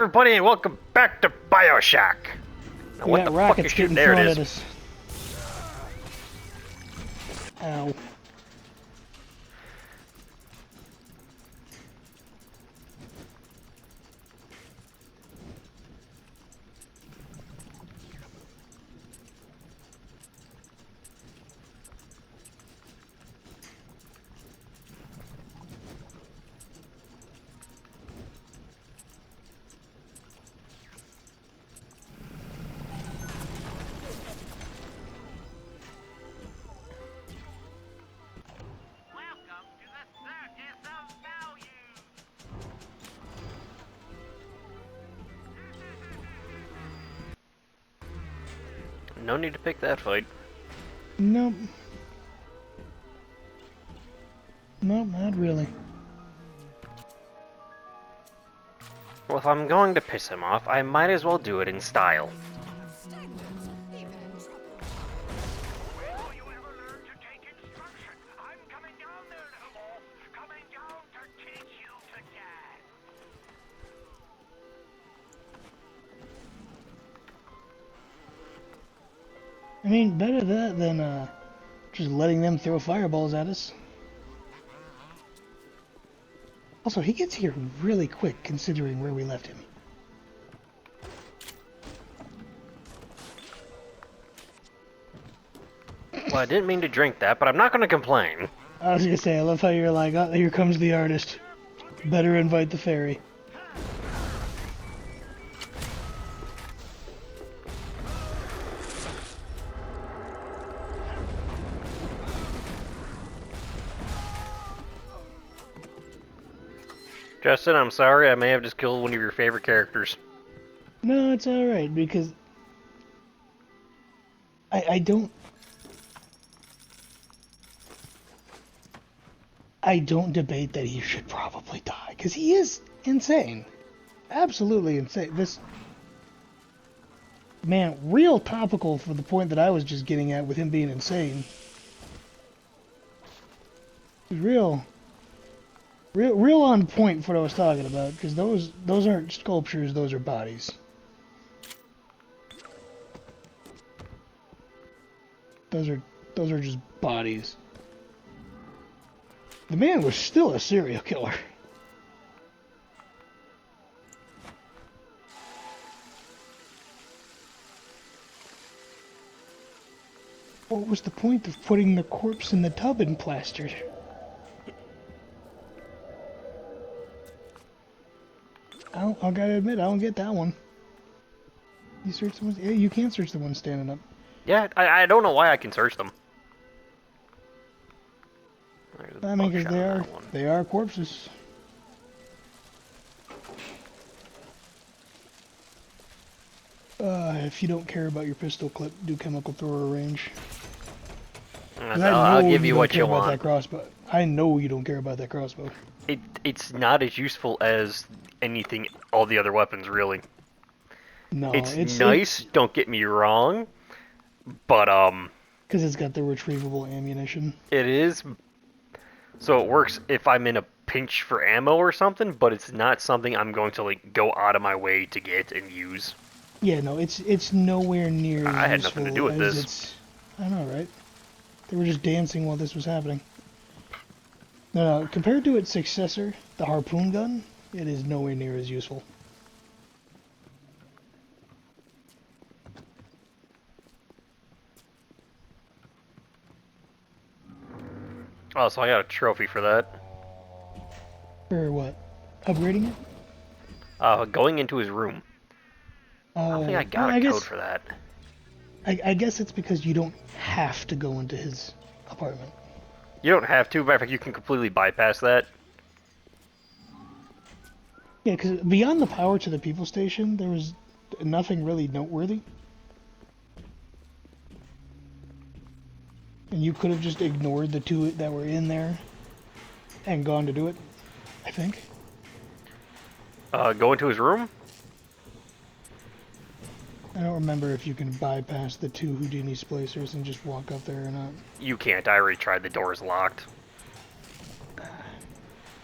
Everybody, and welcome back to BioShock. Now, We what got the fuck rockets is getting shooting? There thrown it at is. us. Ow. Welcome to the circus of value. No need to pick that fight. Nope. Nope, not really. Well, if I'm going to piss him off, I might as well do it in style. Will you ever learn to take instruction? I'm coming down there, little wolf. Coming down to teach you to dance. I mean, better that than just letting them throw fireballs at us. Also, he gets here really quick considering where we left him. Well, I didn't mean to drink that, but I'm not going to complain. I was gonna say, I love how you're like, oh, here comes the artist. Better invite the fairy. Justin, I'm sorry, I may have just killed one of your favorite characters. No, it's alright, because I don't debate that he should probably die, because he is insane. Absolutely insane. This man, real topical for the point that I was just getting at with him being insane. Real on point for what I was talking about, because those aren't sculptures, those are bodies. Those are just bodies. The man was still a serial killer. What was the point of putting the corpse in the tub and plastered? I gotta admit, I don't get that one. You search the ones? Yeah, you can search the ones standing up. Yeah, I don't know why I can search them. There's a I mean, because buckshot on that one. they are corpses. If you don't care about your pistol clip, do chemical thrower range. 'Cause I'll give you don't what care you about want. that crossbow. I know you don't care about that crossbow. It's not as useful as anything, all the other weapons, really. No, It's nice, don't get me wrong, but because it's got the retrievable ammunition. it is. So it works if I'm in a pinch for ammo or something, but it's not something I'm going to like go out of my way to get and use. Yeah, no, it's nowhere near as I had useful nothing to do with as this. it's. I know, right? They were just dancing while this was happening. No, compared to its successor, the harpoon gun, it is nowhere near as useful. Oh, so I got a trophy for that. For what? Upgrading it? Going into his room. I don't think I got a code for that. I guess it's because you don't have to go into his apartment. You don't have to, matter of fact, you can completely bypass that. Yeah, because beyond the power to the people station, there was nothing really noteworthy. And you could have just ignored the two that were in there and gone to do it, I think. Go into his room? I don't remember if you can bypass the two Houdini splicers and just walk up there or not. You can't, I already tried, the door's locked.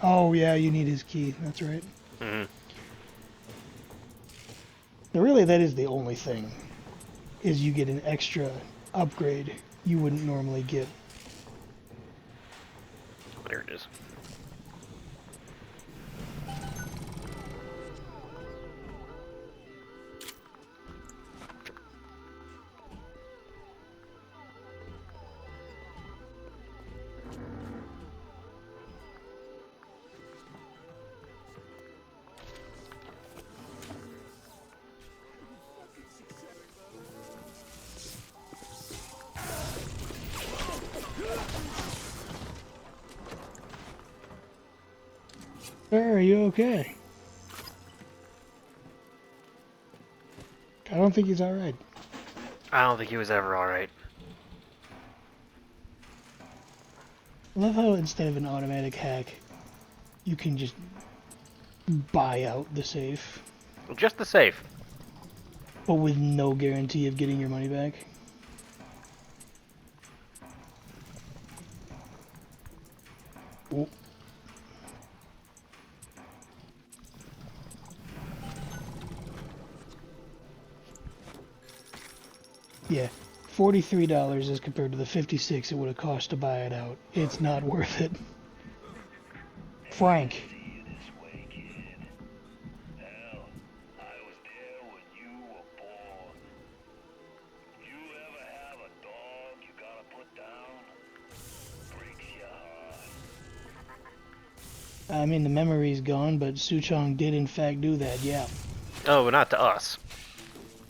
Oh yeah, you need his key, that's right. Mm-hmm. Really, that is the only thing, is you get an extra upgrade you wouldn't normally get. There it is. Sir, are you okay? I don't think he's alright. I don't think he was ever alright. I love how instead of an automatic hack, you can just buy out the safe, Just the safe. but with no guarantee of getting your money back. Oh. Yeah, $43 as compared to the $56 it would have cost to buy it out. It's not worth it. Frank. This way, kid. Hell, I was there when you were born. You ever have a dog you gotta put down? Breaks your heart. I mean, the memory's gone, but Suchong did in fact do that, yeah. Oh, but not to us.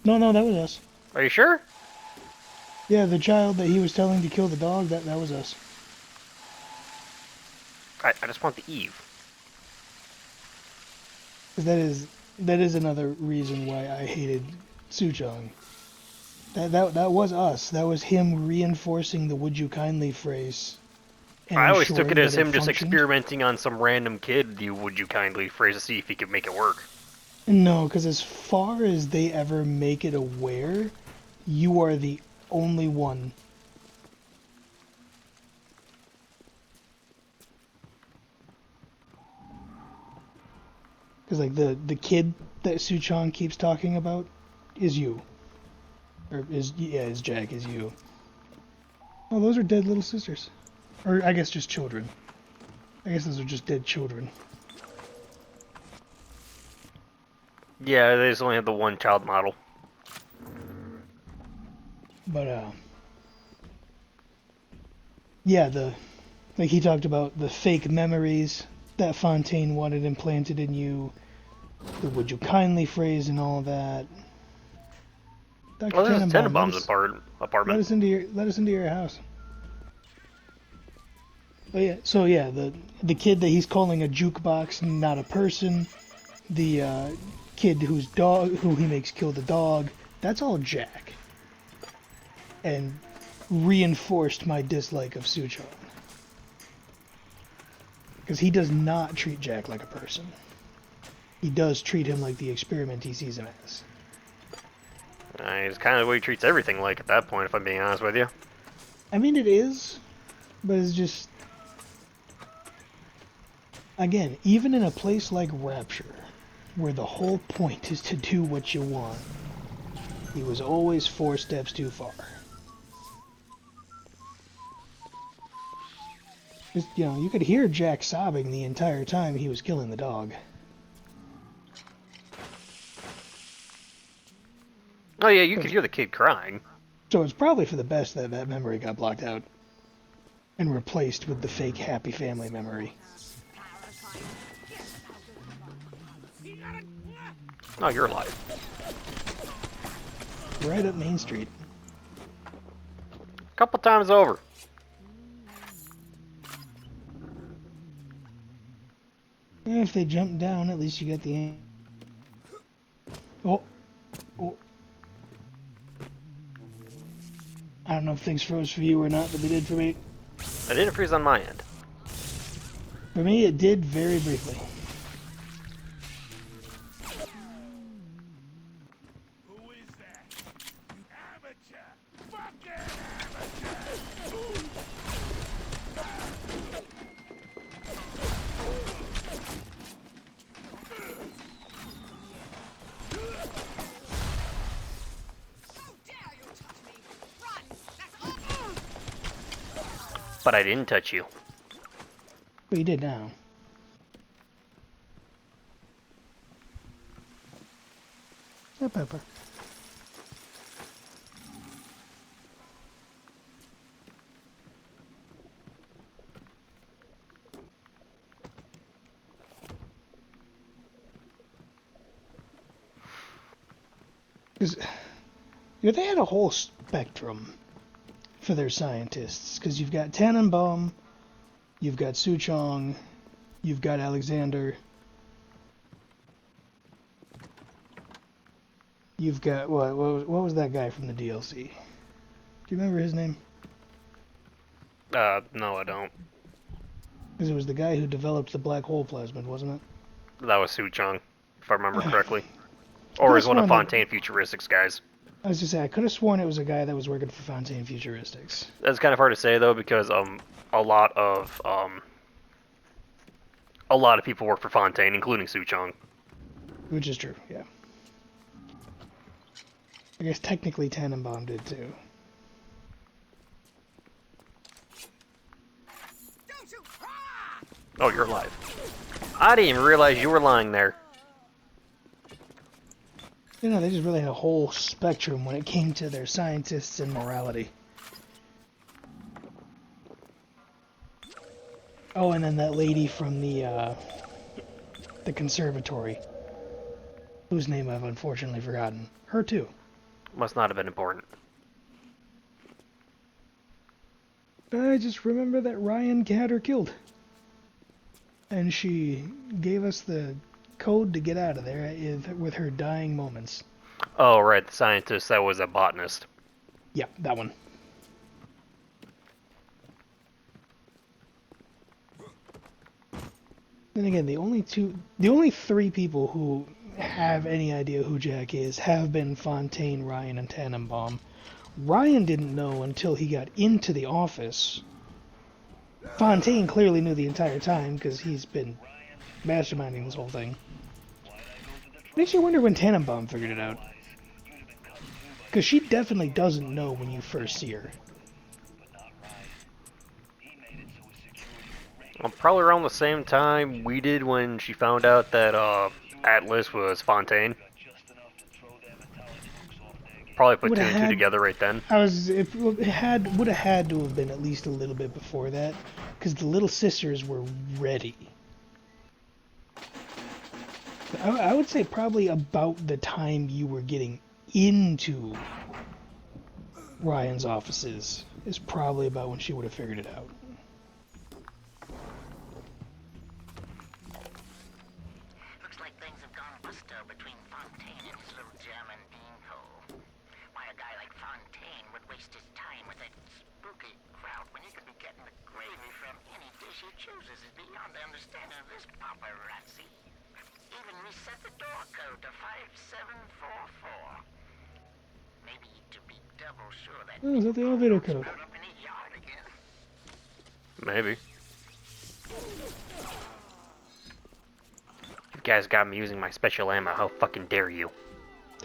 No, that was us. Are you sure? Yeah, the child that he was telling to kill the dog, that was us. I just want the Eve. 'Cause that is another reason why I hated Suchong. That was us. That was him reinforcing the "would you kindly" phrase. And I always took ensuring it as that him just functioned. experimenting on some random kid, the "would you kindly" phrase to see if he could make it work. No, because as far as they ever make it aware, you are the only one. Because like the kid that Suchong keeps talking about is you, or is Jack, is you. Oh, those are dead little sisters, or I guess just children. I guess those are just dead children. Yeah, they just only have the one child model. But yeah, like he talked about the fake memories that Fontaine wanted implanted in you, the "would you kindly" phrase and all that. Dr. Oh, this is Tannenbaum, Tenenbaum's let apartment. us into your house. Oh yeah, so yeah, the kid that he's calling a jukebox, not a person, the kid who he makes kill the dog, that's all Jack. And reinforced my dislike of Suchong. Because he does not treat Jack like a person. He does treat him like the experiment he sees him as. It's kind of the way he treats everything like at that point, if I'm being honest with you. I mean, it is, but it's just... Again, even in a place like Rapture, where the whole point is to do what you want, he was always 4 steps too far. Just, you could hear Jack sobbing the entire time he was killing the dog. Oh yeah, you could hear the kid crying. So it's probably for the best that that memory got blocked out and replaced with the fake happy family memory. Oh, you're alive. Right up Main Street. Couple times over. If they jump down, at least you got the... Oh. I don't know if things froze for you or not, but they did for me. I didn't freeze on my end. For me, it did very briefly. Who is that? Amateur! Fucking amateur! But I didn't touch you. But you did now. Yeah, Pepper. 'Cause, they had a whole spectrum for their scientists. Because you've got Tannenbaum, you've got Suchong, you've got Alexander, you've got what was that guy from the DLC? Do you remember his name? No, I don't. Because it was the guy who developed the black hole plasmid, wasn't it? That was Suchong, if I remember correctly. I could Or have is one of sworn that. Fontaine Futuristics guys. I was just saying, I could have sworn it was a guy that was working for Fontaine Futuristics. That's kind of hard to say though, because a lot of people work for Fontaine, including Suchong. Which is true, yeah. I guess technically Tannenbaum did too. Oh, you're alive. I didn't even realize you were lying there. You know, they just really had a whole spectrum when it came to their scientists and morality. Oh, and then that lady from the conservatory, whose name I've unfortunately forgotten. Her too. Must not have been important. I just remember that Ryan had her killed. And she gave us the code to get out of there with her dying moments. Oh, right, the scientist that was a botanist. Yeah, that one. Then again, the only three people who have any idea who Jack is have been Fontaine, Ryan, and Tannenbaum. Ryan didn't know until he got into the office. Fontaine clearly knew the entire time because he's been masterminding this whole thing. Makes you wonder when Tannenbaum figured it out. Because she definitely doesn't know when you first see her. Well, probably around the same time we did when she found out that Atlas was Fontaine. Probably put two and two together right then. It would have had to have been at least a little bit before that, because the little sisters were ready. I would say probably about the time you were getting into Ryan's offices is probably about when she would have figured it out. Looks like things have gone busto between Fontaine and his little German beanpole. Why a guy like Fontaine would waste his time with that spooky crowd when he could be getting the gravy from any dish he chooses is beyond the understanding of this paparazzi. Even reset the door code to 5744. Maybe to be double sure that... Oh, is that the elevator code? Up in his yard again. Maybe. You guys got me using my special ammo. How fucking dare you?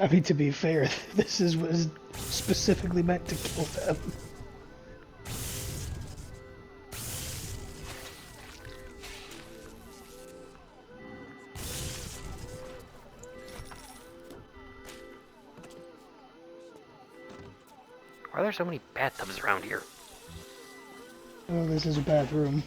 I mean, to be fair, this was specifically meant to kill them. Why are there so many bathtubs around here? Oh, this is a bathroom.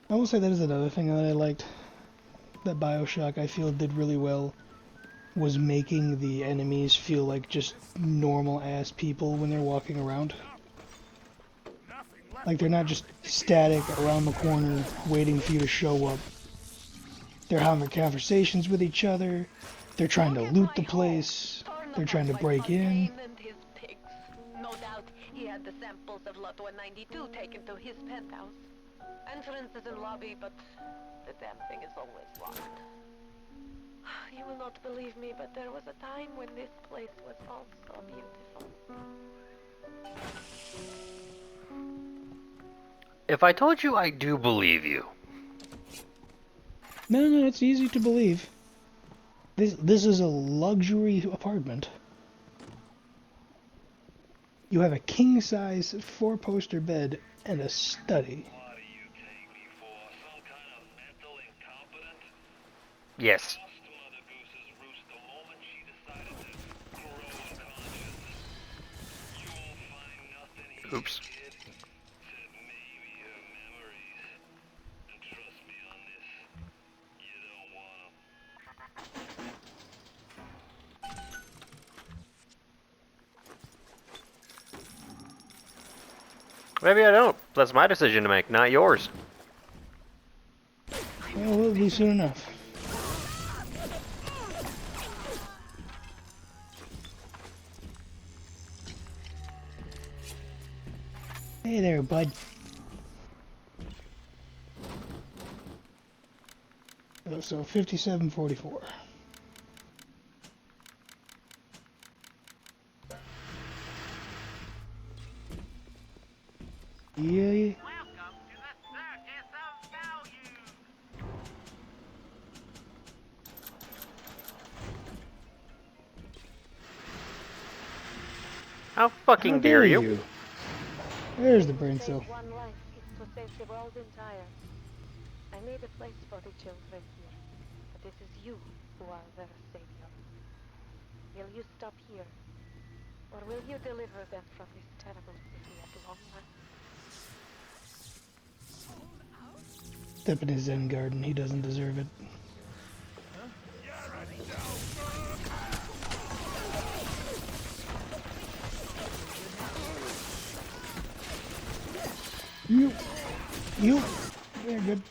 I will say that is another thing that I liked. That BioShock, I feel, did really well. Was making the enemies feel like just normal-ass people when they're walking around. Nothing left Like they're not just static around the corner waiting for you to show up. They're having conversations with each other. They're trying to loot the place. They're trying to break in. No doubt he had the samples of Lot 192 taken to his penthouse. Entrance is in lobby, but the damn thing is always locked. You will not believe me, but there was a time when this place was also beautiful. If I told you, I do believe you. No, it's easy to believe. This is a luxury apartment. You have a king-size 4-poster bed and a study. What do you take me for? Some kind of mental incompetent? Yes. Lost Mother Goose's roost the moment she decided to grow a conscience. You won't find nothing here, Oops. kid, except maybe her memories. And trust me on this, you don't want 'em. Maybe I don't. That's my decision to make, not yours. Well, it'll be soon enough. Hey there, bud. Oh, so 5744. Yeah. Welcome to the Circus of Value. How How fucking dare you? There's the brain cell. Save one life is to save the world entire. I made a place for the children here, but it is you who are their savior. Will you stop here, or will you deliver them from this terrible city at long last? Step in his Zen garden. He doesn't deserve it. You. Yeah, good.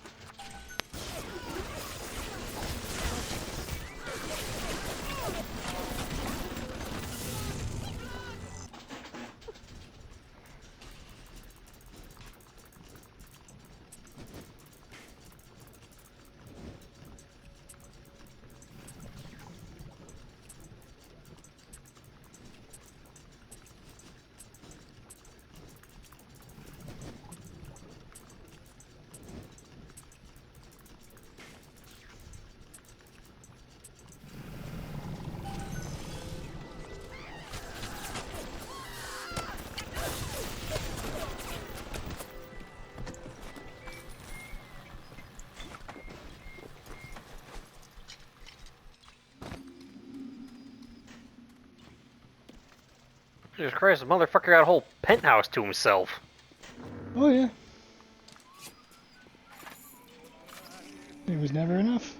Jesus Christ, the motherfucker got a whole penthouse to himself. Oh, yeah. There was never enough.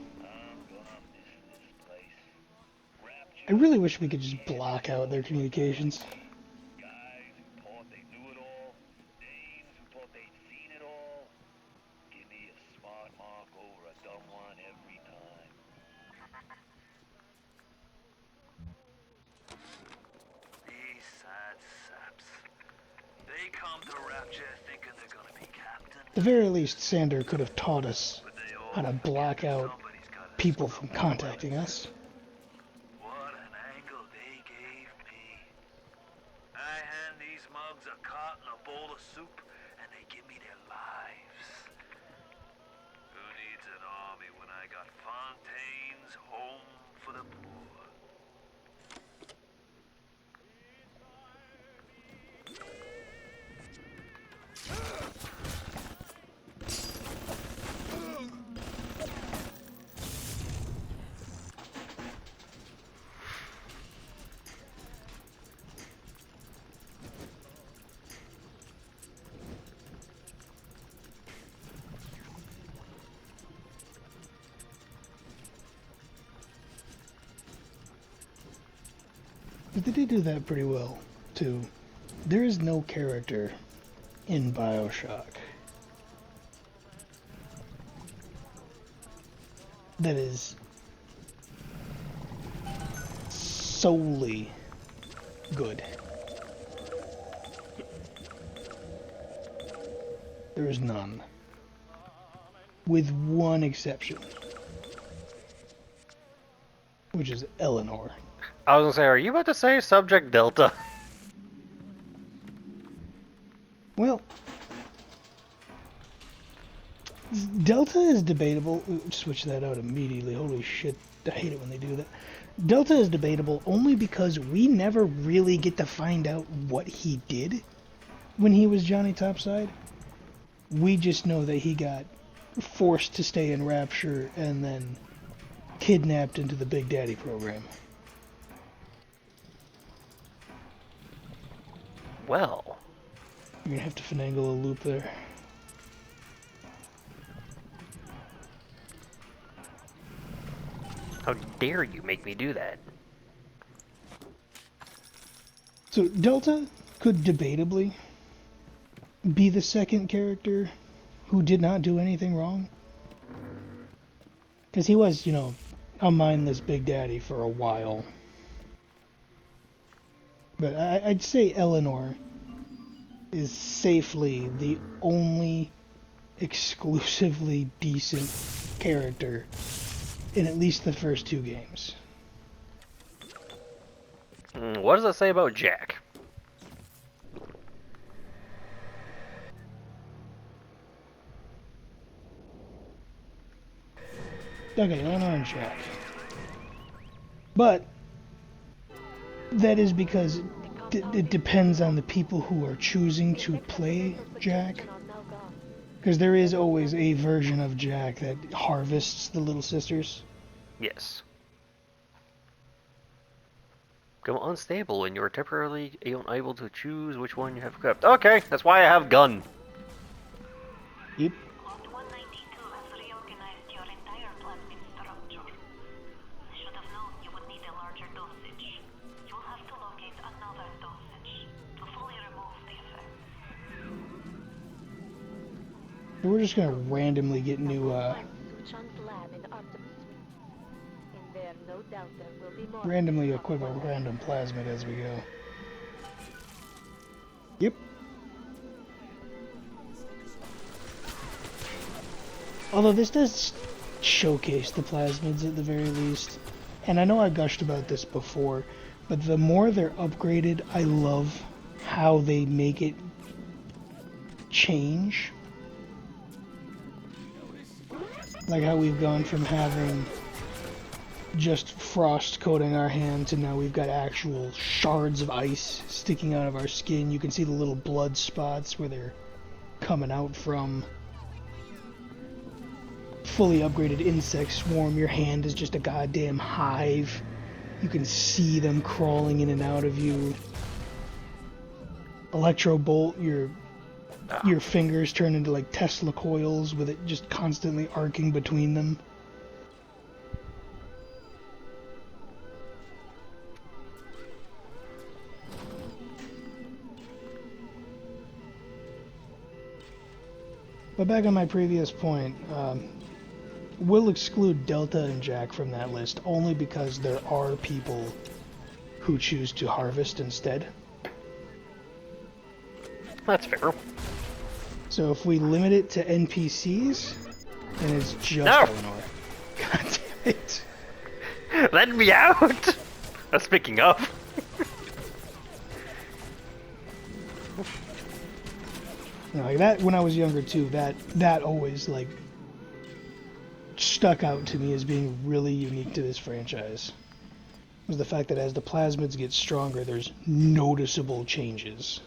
I really wish we could just block out their communications. Guys who thought they knew it all, dames who thought they'd seen it all. Give me a smart mark over a dumb one every time. These sad saps. They come to Rapture thinking they're gonna be captains, At the very least, Sander could have taught us but they all how to block out somebody's gotta people from contacting us. What an angle they gave me. I hand these mugs a cot and a bowl of soup, and they give me their lives. Who needs an army when I got Fontaine's Home for the Poor? But they did do that pretty well, too. There is no character in BioShock that is solely good. There is none. With one exception. Which is Eleanor. I was gonna say, are you about to say Subject Delta? Well, Delta is debatable. Ooh, switch that out immediately. Holy shit, I hate it when they do that. Delta is debatable only because we never really get to find out what he did when he was Johnny Topside. We just know that he got forced to stay in Rapture and then kidnapped into the Big Daddy program. Well, You're gonna have to finagle a loop there. how dare you make me do that? So Delta could debatably be the second character who did not do anything wrong. Because he was, a mindless Big Daddy for a while. But I'd say Eleanor is safely the only exclusively decent character in at least the first two games. What does that say about Jack? Okay, Eleanor and Jack. But that is because it depends on the people who are choosing to play Jack. Because there is always a version of Jack that harvests the little sisters. Yes. Go unstable and you are temporarily unable to choose which one you have equipped. Okay, that's why I have gun. Yep. Lot 192 has reorganized your entire plasmid structure. I should have known you would need a larger dosage. You'll have to locate another dosage to fully remove the effect. We're just gonna randomly get new, Suchong's lab in Optimus Suite. In there, no doubt there will be more. randomly equip a random plasmid as we go. Yep. Although this does showcase the plasmids at the very least. And I know I gushed about this before, but the more they're upgraded, I love how they make it change. Like how we've gone from having just frost coating our hand to now we've got actual shards of ice sticking out of our skin. You can see the little blood spots where they're coming out from. Fully upgraded insect swarm, your hand is just a goddamn hive. You can see them crawling in and out of you. Electro bolt, your fingers turn into like Tesla coils with it just constantly arcing between them. But back on my previous point, we'll exclude Delta and Jack from that list only because there are people who choose to harvest instead. That's fair. So if we limit it to NPCs, then it's just No! Eleanor. God damn it. Let me out! Speaking of. Like that, when I was younger too, that always like stuck out to me as being really unique to this franchise. Was the fact that as the plasmids get stronger, there's noticeable changes.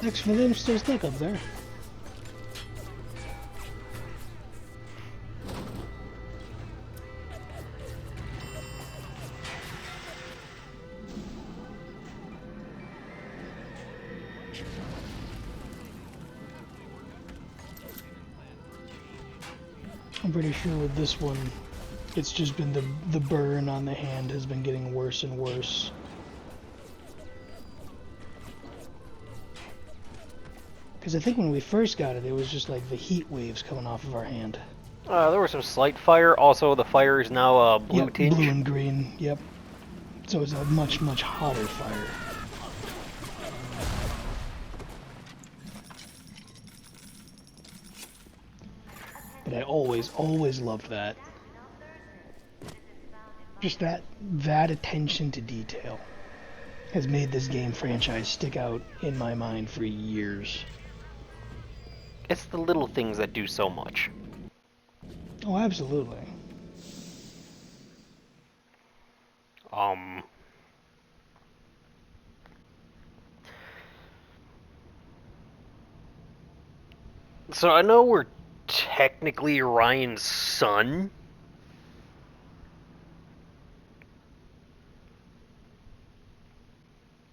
Actually, them still stuck up there. I'm pretty sure with this one, it's just been the burn on the hand has been getting worse and worse. Because I think when we first got it, it was just like the heat waves coming off of our hand. There was some slight fire. Also, the fire is now blue Yep, tinge. blue and green, yep. So it's a much, much hotter fire. But I always loved that. Just that attention to detail has made this game franchise stick out in my mind for years. It's the little things that do so much. Oh, absolutely. So I know we're technically Ryan's son.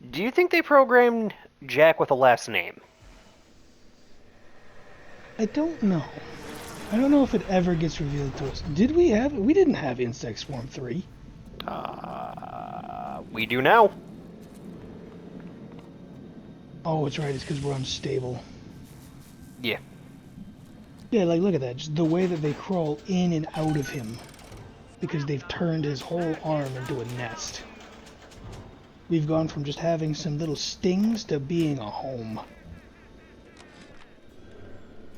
Do you think they programmed Jack with a last name? I don't know. I don't know if it ever gets revealed to us. Did we have it? We didn't have Insect Swarm 3. We do now. Oh, it's right. It's because we're unstable. Yeah. Yeah, like, look at that. Just the way that they crawl in and out of him. Because they've turned his whole arm into a nest. We've gone from just having some little stings to being a home.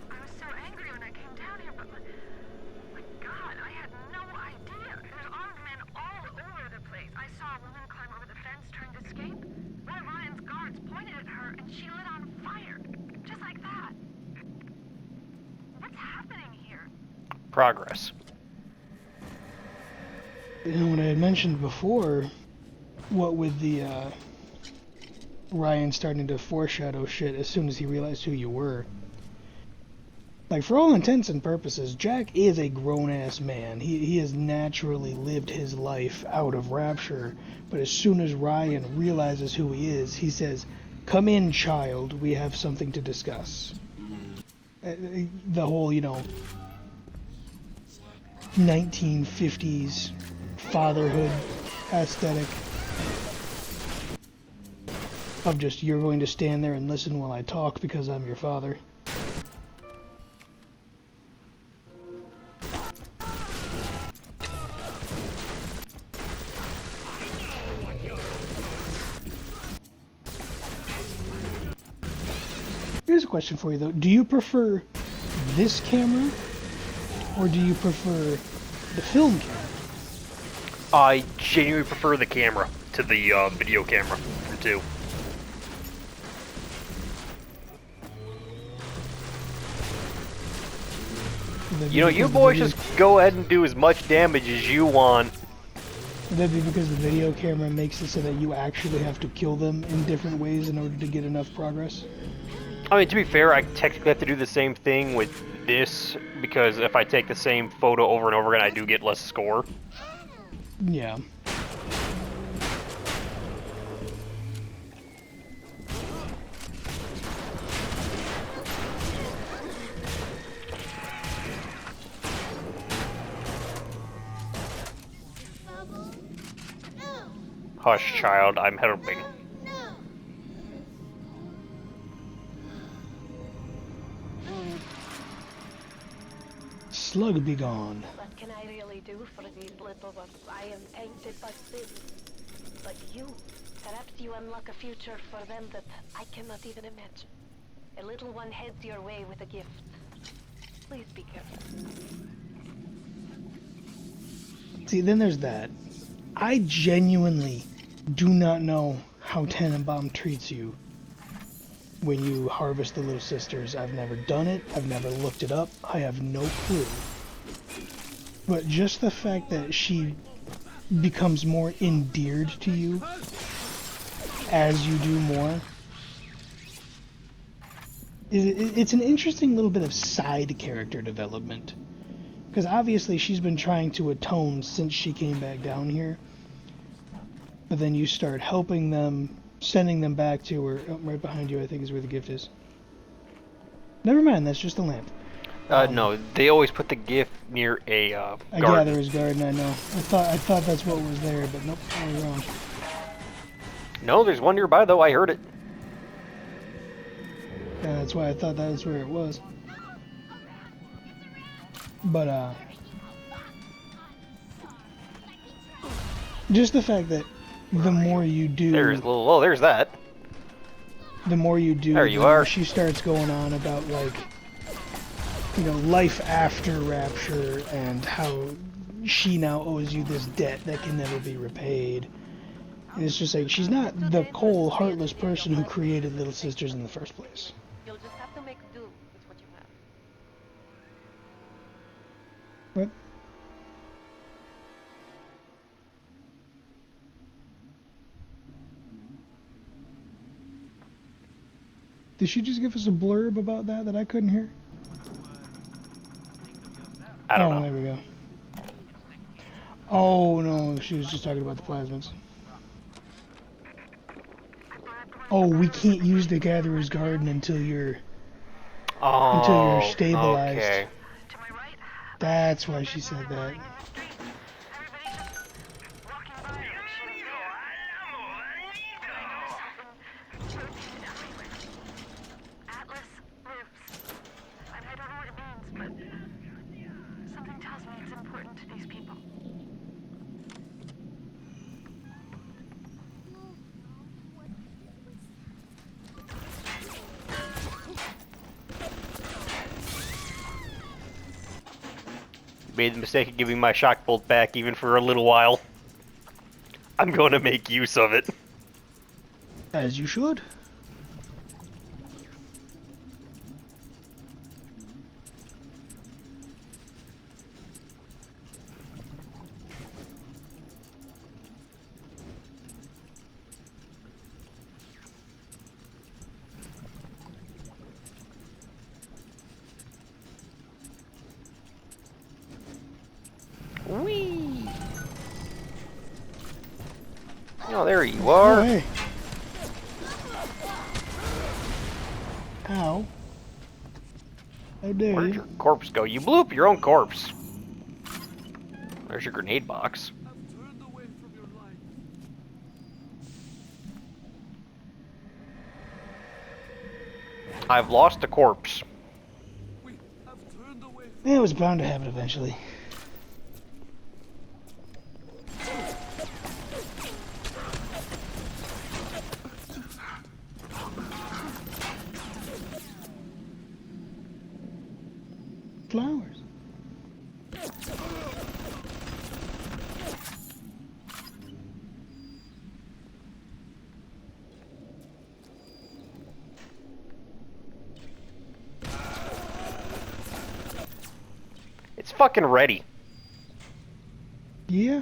I was so angry when I came down here, but my God, I had no idea. There's armed men all over the place. I saw a woman climb over the fence trying to escape. One of Ryan's guards pointed at her and she lit on fire. Just like that. What's happening here? Progress. You know, what I had mentioned before, what with the, Ryan starting to foreshadow shit as soon as he realized who you were. Like, for all intents and purposes, Jack is a grown-ass man. He has naturally lived his life out of Rapture, but as soon as Ryan realizes who he is, he says, "Come in, child, we have something to discuss." The whole, 1950s fatherhood aesthetic of just, you're going to stand there and listen while I talk because I'm your father. Here's a question for you though. Do you prefer this camera or do you prefer the film camera? I genuinely prefer the camera to the video camera from 2. You boys just go ahead and do as much damage as you want. Would that be because the video camera makes it so that you actually have to kill them in different ways in order to get enough progress? I mean, to be fair, I technically have to do the same thing with this, because if I take the same photo over and over again, I do get less score. Yeah. Hush, child, I'm helping. Slug be gone. What can I really do for these little ones? I am tainted by sin. But you, perhaps you unlock a future for them that I cannot even imagine. A little one heads your way with a gift. Please be careful. See, then there's that. I genuinely do not know how Tannenbaum treats you when you harvest the little sisters. I've never done it. I've never looked it up. I have no clue. But just the fact that she becomes more endeared to you as you do more, it's an interesting little bit of side character development. Because obviously she's been trying to atone since she came back down here. But then you start helping them, sending them back to her. Oh, right behind you, I think, is where the gift is. Never mind, that's just a lamp. No, they always put the gift near a A garden. gatherer's garden, I know. I thought that's what was there, but nope, I was wrong. No, there's one nearby though. I heard it. Yeah, that's why I thought that was where it was. But just the fact that the more you do, There's little. Oh, there's that. the more you do, There you the more are. she starts going on about, like, you know, life after Rapture and how she now owes you this debt that can never be repaid. And it's just like, she's not the cold, heartless person who created Little Sisters in the first place. You'll just have to make do with what you have. What? Did she just give us a blurb about that I couldn't hear? I don't Oh, know. there we go. Oh, no, she was just talking about the plasmids. Oh, we can't use the Gatherer's Garden until you're Oh, stabilized. okay. To my right, That's why she said that. everybody's just walking by and shooting Atlas lives. I don't know what it means, but something tells me it's important to these people. Made the mistake of giving my shock bolt back even for a little while. I'm going to make use of it. As you should. Whee! Oh, there you Oh, are. hey. Ow. How dare Where'd you? your corpse go? You blew up your own corpse. There's your grenade box. I've lost a corpse. Yeah, it was bound to happen eventually. Flowers. It's fucking ready. Yeah.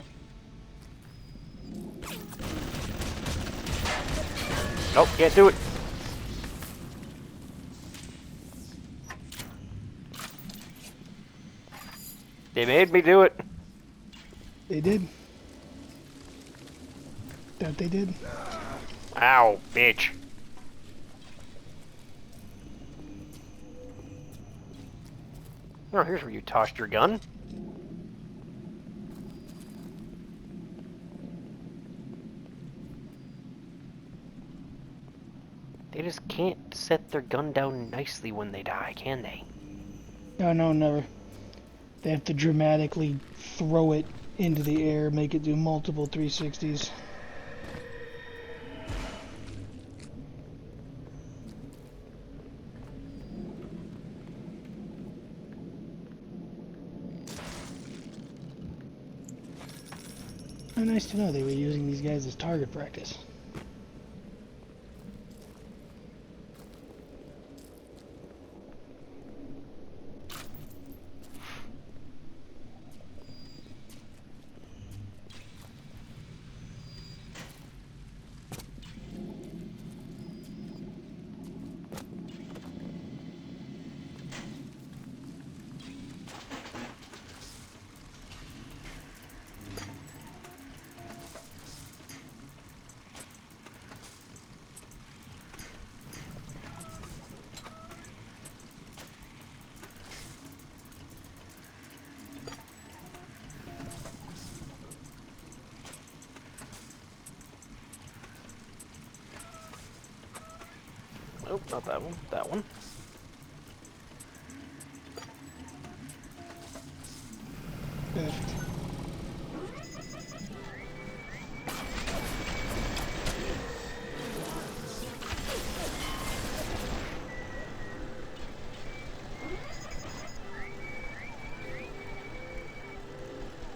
Nope, can't do it. They made me do it. They did. That they did. Ow, bitch. Oh, here's where you tossed your gun. They just can't set their gun down nicely when they die, can they? No, no, never. They have to dramatically throw it into the air, make it do multiple 360s. How nice to know they were using these guys as target practice. Nope, not that one. That one. Perfect.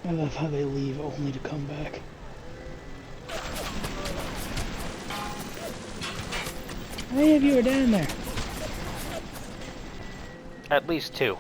I love how they leave only to come back. How many of you are down there? At least 2.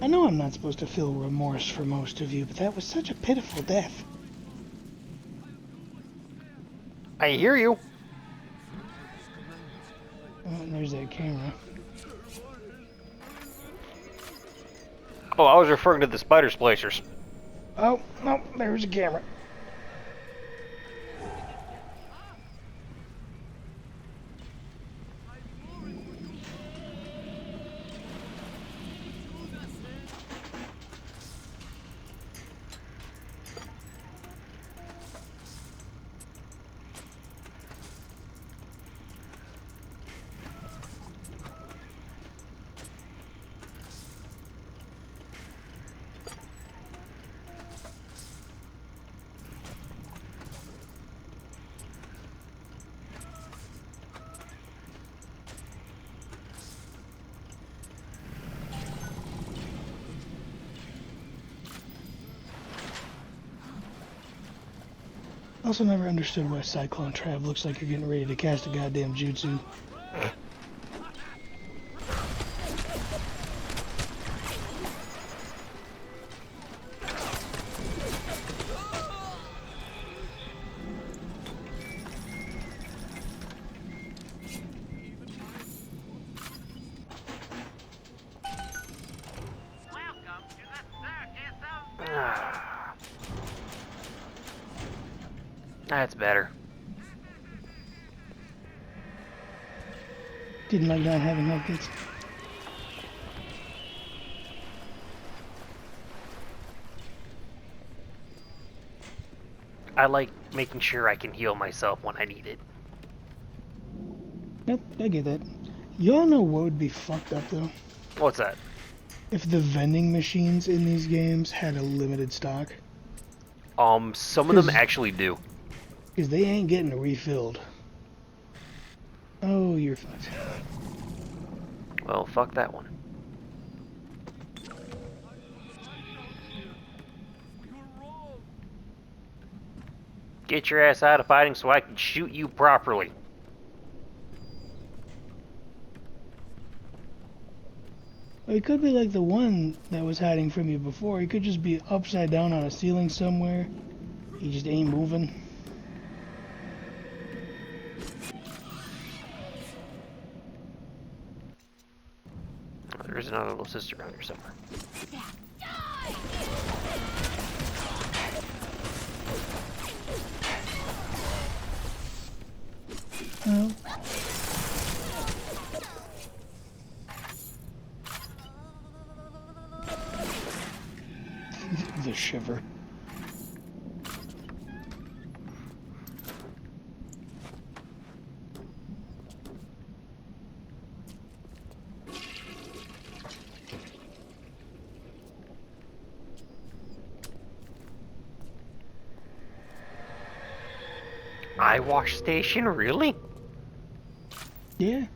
I know I'm not supposed to feel remorse for most of you, but that was such a pitiful death. I hear you. Oh, and there's that camera. Oh, I was referring to the spider splicers. Oh, no, there's a camera. Also never understood why Cyclone Trav looks like you're getting ready to cast a goddamn jutsu. Welcome to the circus of Ah, that's better. Didn't like not having health kits. I like making sure I can heal myself when I need it. Yep, I get that. Y'all know what would be fucked up though? What's that? If the vending machines in these games had a limited stock. Some of them 'Cause- actually do. Because they ain't getting refilled. Oh, you're fucked. Well, fuck that one. Get your ass out of fighting so I can shoot you properly. Or it could be like the one that was hiding from you before. He could just be upside down on a ceiling somewhere. He just ain't moving. Oh, there is another little sister around here somewhere. Oh. The shiver. Eye wash station? Really? Yeah.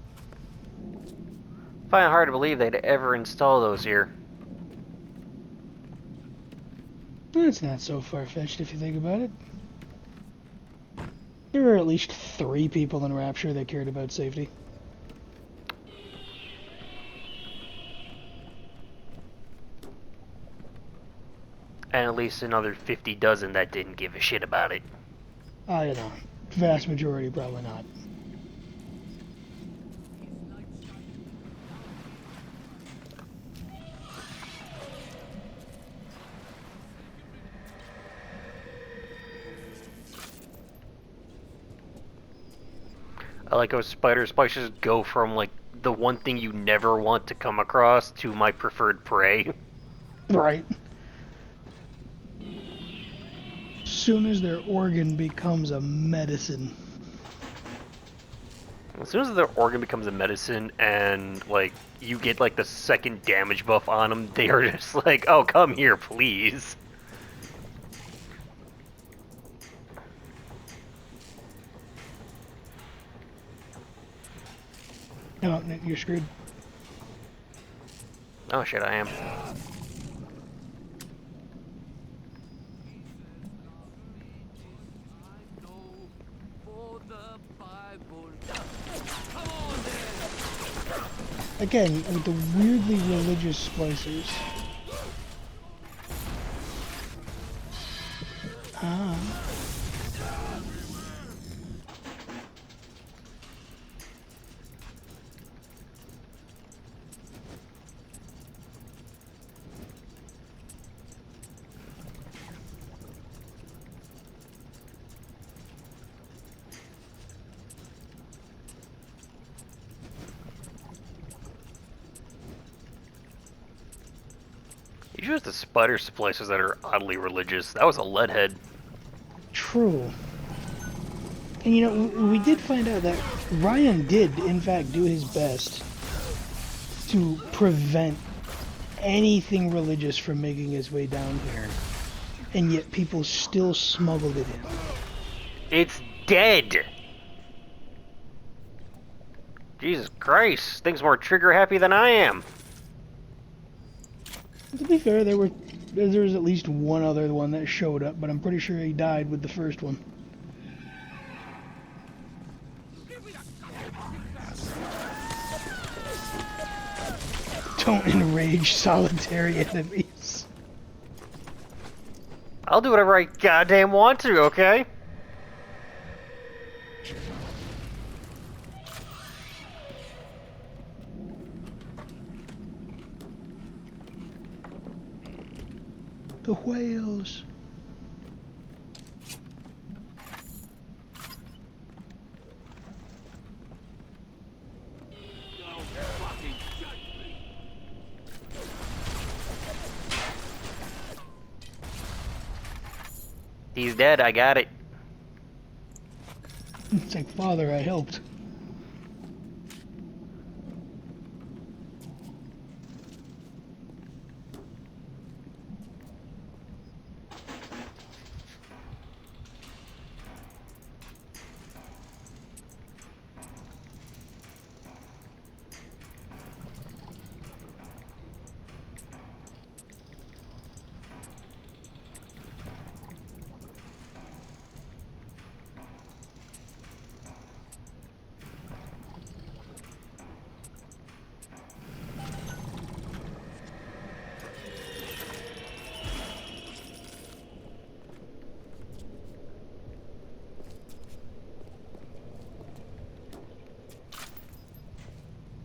Find it hard to believe they'd ever install those here. That's not so far-fetched if you think about it. There were at least 3 people in Rapture that cared about safety. And at least another 50 dozen that didn't give a shit about it. I don't know. Vast majority, probably not. I like how spider spiders go from like the one thing you never want to come across to my preferred prey. Right. Soon as their organ becomes a medicine. As soon as their organ becomes a medicine and like you get like the second damage buff on them, they are just like, "Oh, come here, please." No, you're screwed. Oh shit, I am. Again, with the weirdly religious splicers. Ah. Usually it's the spider splicers that are oddly religious. That was a leadhead. True. And you know, we did find out that Ryan did, in fact, do his best to prevent anything religious from making its way down here. And yet people still smuggled it in. It's dead! Jesus Christ, thing's more trigger happy than I am. To be fair, there was at least one other one that showed up, but I'm pretty sure he died with the first one. Don't enrage solitary enemies. I'll do whatever I goddamn want to, okay? The whales. He's dead, I got it. It's like, Father, I helped.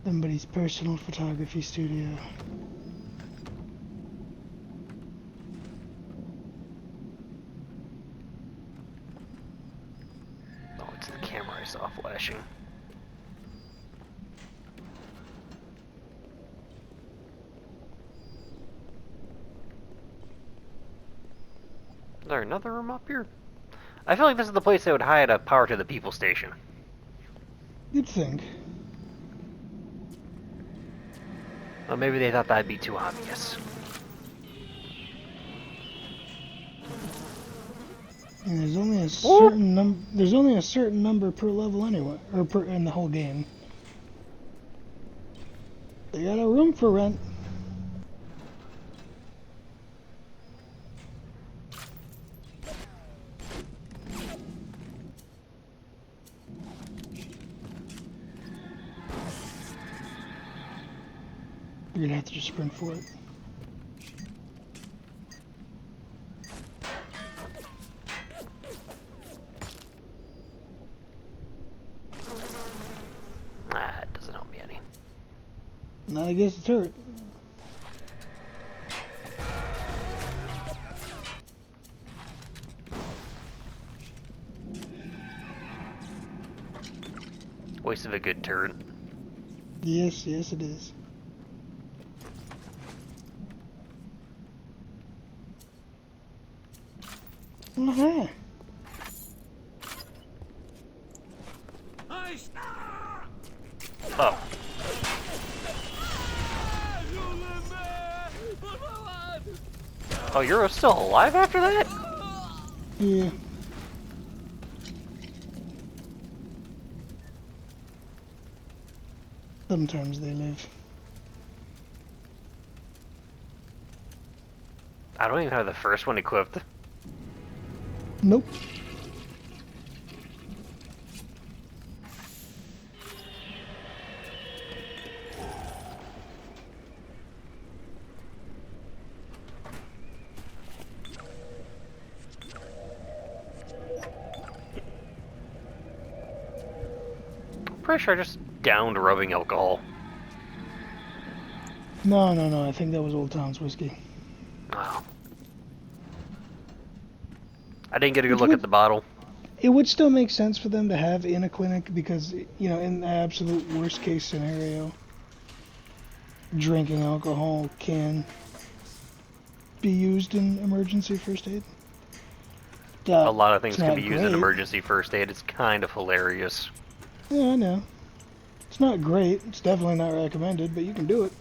Somebody's personal photography studio. Oh, it's the camera I saw flashing. Is there another room up here? I feel like this is the place they would hide a power to the people station. You'd think. Well, maybe they thought that'd be too obvious. And there's only a certain There's only a certain number per level anyway, or in the whole game. They got a room for rent. You're gonna have to just sprint for it. Not against the turret. Waste of a good turret. Yes, yes it is. Uh-huh. Oh. Oh, you're still alive after that? Yeah. Sometimes they live. I don't even have the first one equipped. Nope. Pretty sure I just downed rubbing alcohol. No, no, no. I think that was Old Town's whiskey. Oh. I didn't get a good Which look would, at the bottle. it would still make sense for them to have in a clinic because, you know, in the absolute worst case scenario, drinking alcohol can be used in emergency first aid. A lot of It's things can not be used in great. emergency first aid. It's kind of hilarious. Yeah, I know. It's not great. It's definitely not recommended, but you can do it.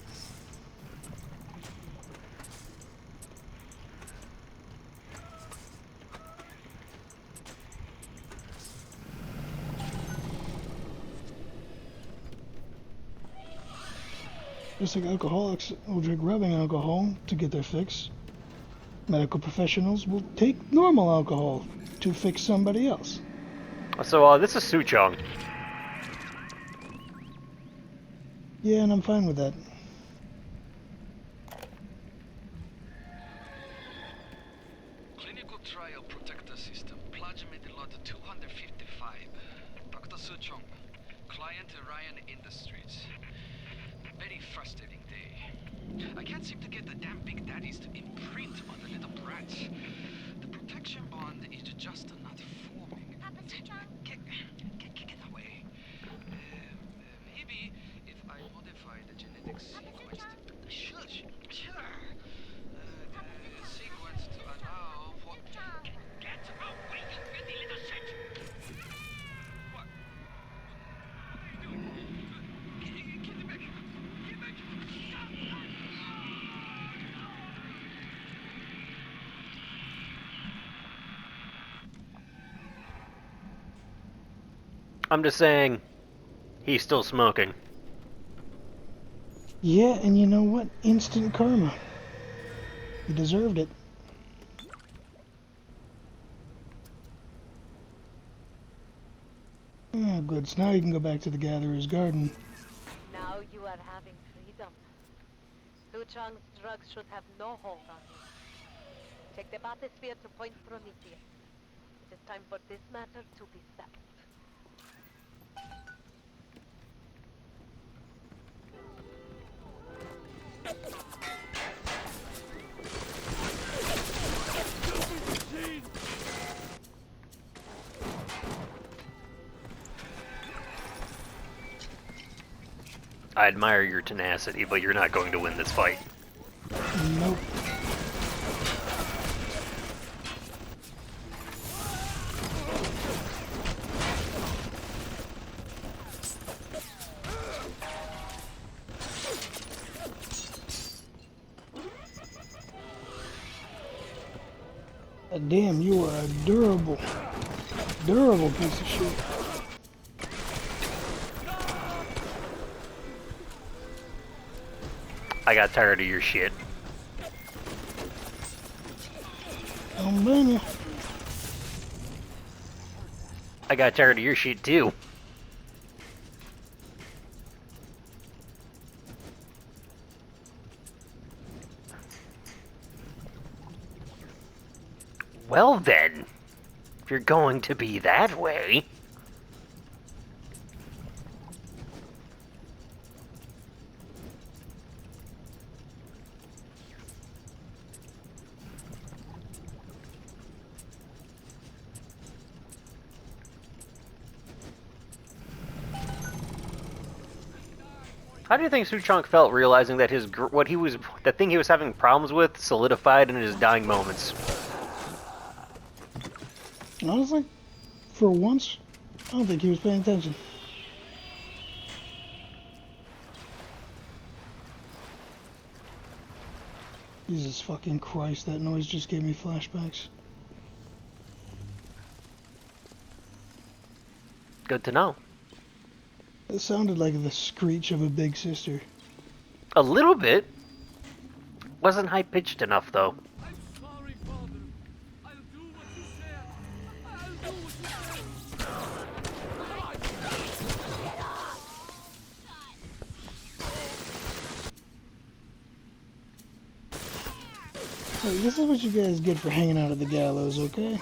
Just like alcoholics will drink rubbing alcohol to get their fix, medical professionals will take normal alcohol to fix somebody else. So, this is Suchong. Yeah, and I'm fine with that. Clinical trial protector system, plasmid lot 255. Dr. Suchong, client Ryan Industries. Very frustrating day. I can't seem to get the damn big daddies to imprint on the little brats. The protection bond is just not forming. Papa Suchong? Get away. Maybe if I modify the genetic sequence. Shush! Sure. Sequence to allow for. Get away, you filthy little shit! What? What are you doing? Get back! Get back! I'm just saying, he's still smoking. Yeah, and you know what? Instant karma. You deserved it. Oh, good. So now you can go back to the Gatherer's Garden. Now you are having freedom. Suchong's drugs should have no hold on you. Take the bathysphere to Point Prometheus. It is time for this matter to be settled. I admire your tenacity, but you're not going to win this fight. Nope. Damn, you are a durable piece of shit. I got tired of your shit. Don't blame you. I got tired of your shit too. Well then, if you're going to be that way... How do you think Suchong felt realizing that that thing he was having problems with solidified in his dying moments? Honestly, for once, I don't think he was paying attention. Jesus fucking Christ, that noise just gave me flashbacks. Good to know. It sounded like the screech of a big sister. A little bit. Wasn't high pitched enough though. I'm sorry, Father. I'll do what you said. I'll do what Hey, this is what you guys get for hanging out at the gallows, okay?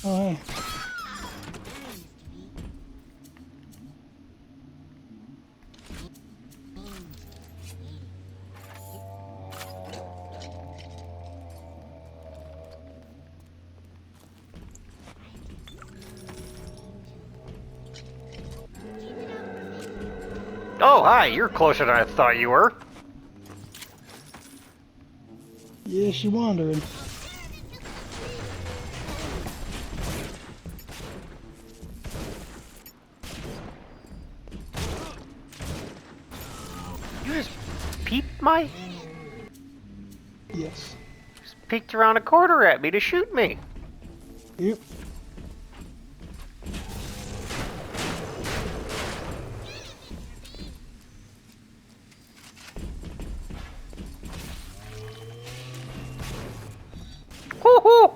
Oh, hey. Oh, hi, you're closer than I thought you were. Yeah, she wandering. You just peeped my... Yes. Just peeked around a corner at me to shoot me. Yep. Hoo-hoo!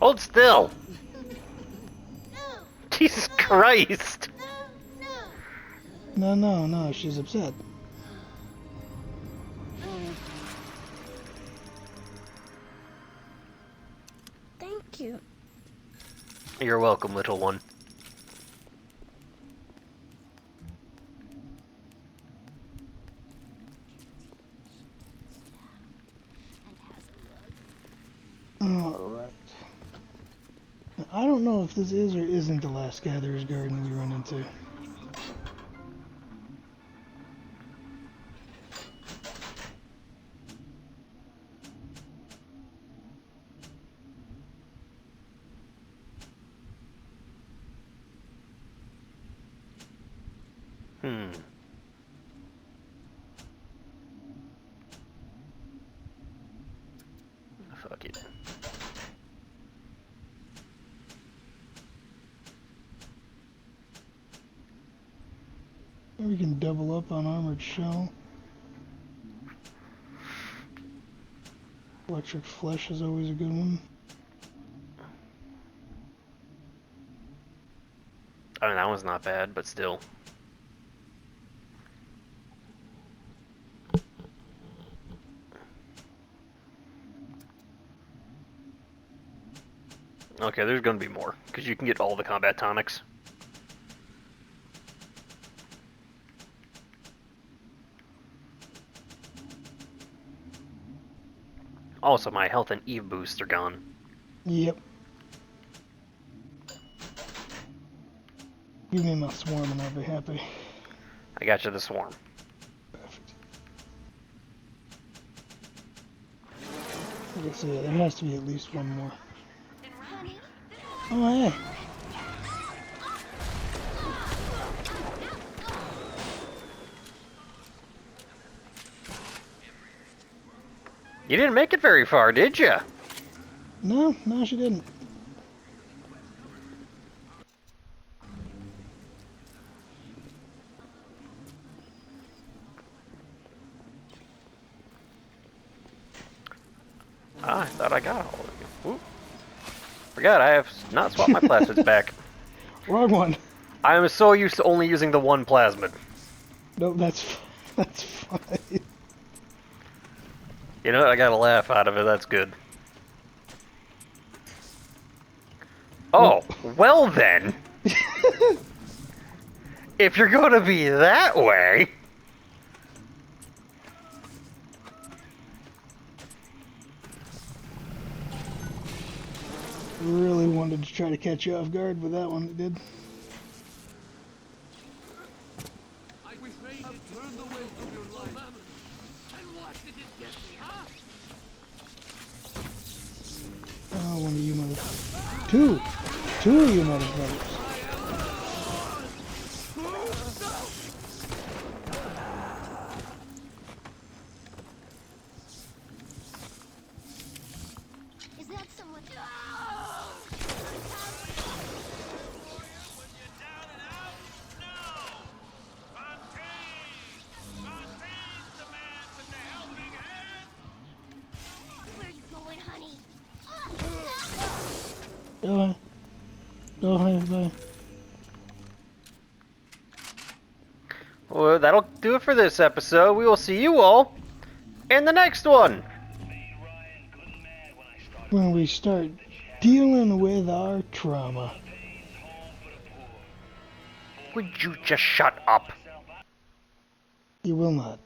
Hold still. Jesus Christ. No, she's upset. Thank you. You're welcome, little one. Alright. I don't know if this is or isn't the last Gatherer's Garden we run into. Fuck it. We can double up on Armored Shell. Electric Flesh is always a good one. I mean, that one's not bad, but still. Okay, there's gonna be more, because you can get all the combat tonics. Also, my health and Eve boosts are gone. Yep. Give me my swarm and I'll be happy. I got you the swarm. Perfect. Okay, so yeah, there has to be at least one more. Oh, hey. You didn't make it very far, did you? No, she didn't. Ah, I thought I got all of you. Oop. Forgot, I have not swapped my plasmids back. Wrong one. I am so used to only using the one plasmid. Nope, that's fine. You know what? I got a laugh out of it. That's good. Oh, well then. If you're gonna be that way... Really wanted to try to catch you off guard with that one, it did. I was made to turn the weight of your life. And what did it get me, huh? Oh, one of you mother... Two! Two of you motherfuckers. Is that someone? Where you going, honey? Go ahead. Go ahead, bye. Well, that'll do it for this episode. We will see you all in the next one. When we start dealing with our trauma. Would you just shut up? You will not.